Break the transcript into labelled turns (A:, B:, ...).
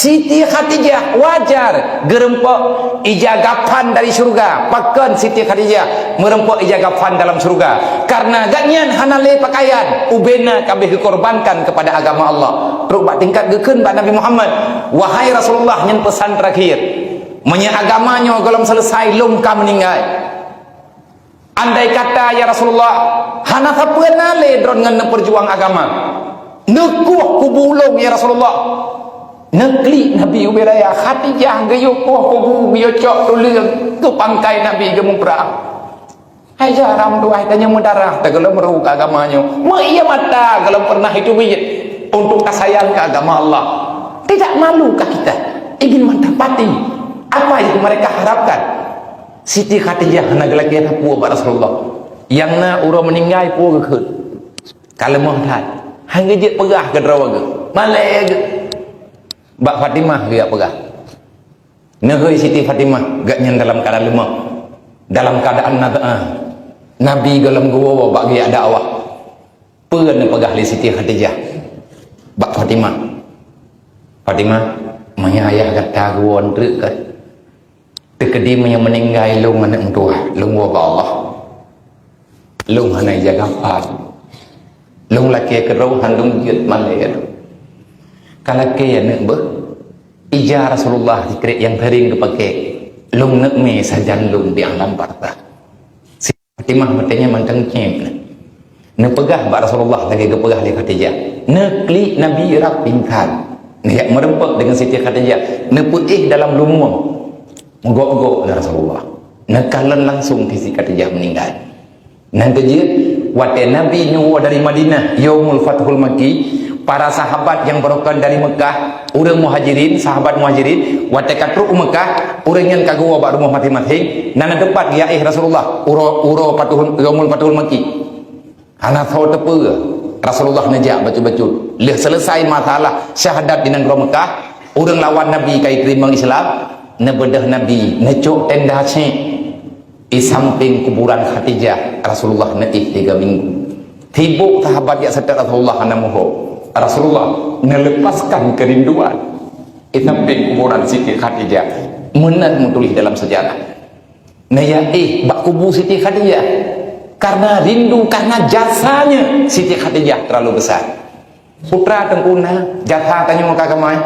A: Siti Khadijah wajar gerempok ijagapan dari surga. Pakan Siti Khadijah merempok ijagapan dalam surga karena ganyan hanale pakaian ubena kabeh dikorbankan kepada agama Allah. Terus bak tingkat geukeun bak Nabi Muhammad, wahai Rasulullah, nyen pesan terakhir menya agamanya golong selesai lungka meninggal. Andai kata ya Rasulullah hana sapeun nale dron ngan perjuang agama nekuh kubulung ya Rasulullah. Negeri Nabi Ubiraya Khadijah gayuk poh kubu biocok tuliang tu pangkai Nabi gemung perang. Hai jaram tuai tanya mudarah tak gelam meru agamanya. Iya mata gelam pernah itu biyat untuk kasayang ke agama Allah. Tidak malukah kita ingin mendapati apa yang mereka harapkan? Siti Khadijah nak lagi ada puak Rasulullah. Yang na urang meninggal puak ke kalau mohon hang gejek perah ke derawaga. Malai Mbak Fatimah dia pegah. Nehoi Siti Fatimah gak nyen dalam keadaan lemah. Dalam keadaan Nabi dalam gua bagi dakwah. Peun pegah li Siti Khadijah. Mbak Fatimah. Fatimah, manya ayah kata gua ndreuk kan. Tekedi manya meninggal lung anak tua, lung wa Allah. Lung hana jaga pat. Lung laki kerau handung jut malai tu. Kalau kaya nak ber, ija Rasulullah dikret yang tering kepakai lung nak me sajan lung di alam parta. Si Fatimah matanya mantang cem. Nak pegah bak Rasulullah lagi kepegah li Khadijah. Nak kli Nabi rak pingkan. Nak merempak dengan Siti Khadijah. Nak putih dalam lumur. Menggok-gok dengan Rasulullah. Nak kalan langsung Siti Khadijah meninggal. Nanti je, waktu Nabi nyuwa dari Madinah, Yaumul Fathul Makki. Para sahabat yang berokon dari Mekah, orang muhajirin, sahabat muhajirin, waktu katruk Mekah, orang yang kagua bak rumah mati-mati, nana depat ya Rasulullah, uro patuhul Yaumul Fathul Makki. Ana tahu tepe Rasulullah najak betul-betul. Leh selesai masalah syahadat di negara Mekah, orang lawan Nabi kai terima Islam, na bedah Nabi, necok tenda cek di samping kuburan Khadijah. Rasulullah netih 3 minggu. Tibuk sahabat ya sedar Rasulullah namuho. Rasulullah melepaskan kerinduan di samping kuburan Siti Khadijah. Menat menulis dalam sejarah. Naya bak kubu Siti Khadijah karena rindu, karena jasanya Siti Khadijah terlalu besar. Putra tengkuna jatah tanya muka kemai